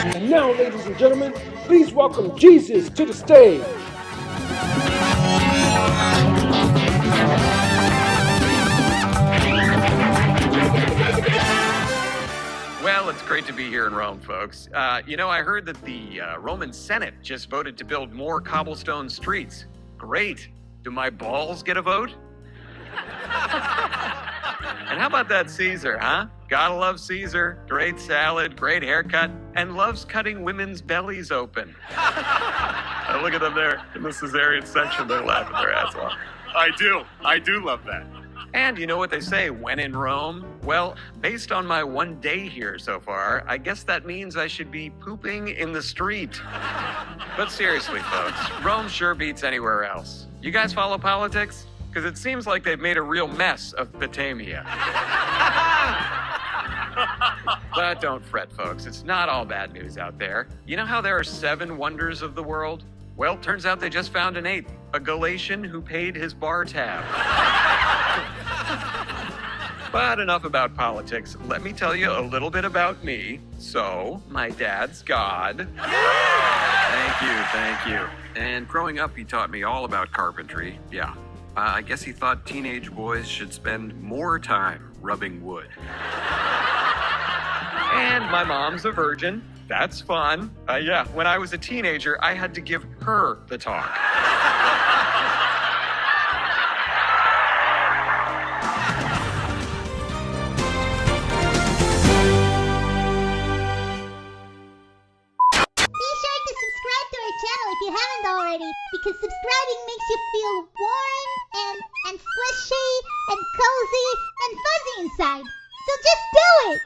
And now, ladies and gentlemen, please welcome Jesus to the stage. Well, it's great to be here in Rome, folks. I heard that the Roman Senate just voted to build more cobblestone streets. Great. Do my balls get a vote? And how about that Caesar, huh? Gotta love Caesar. Great salad, great haircut, and loves cutting women's bellies open. Look at them there in the cesarean section. They're laughing their ass off. I do love that. And you know what they say, when in Rome? Well, based on my one day here so far, I guess that means I should be pooping in the street. But seriously, folks, Rome sure beats anywhere else. You guys follow politics? Because it seems like they've made a real mess of Batamia. But don't fret, folks. It's not all bad news out there. You know how there are 7 wonders of the world? Well, turns out they just found an 8th, a Galatian who paid his bar tab. But enough about politics. Let me tell you a little bit about me. So, my dad's God. Thank you. And growing up, he taught me all about carpentry. Yeah. I guess he thought teenage boys should spend more time rubbing wood. And my mom's a virgin. That's fun. When I was a teenager, I had to give her the talk. If you haven't already, because subscribing makes you feel warm and squishy and cozy and fuzzy inside. So just do it!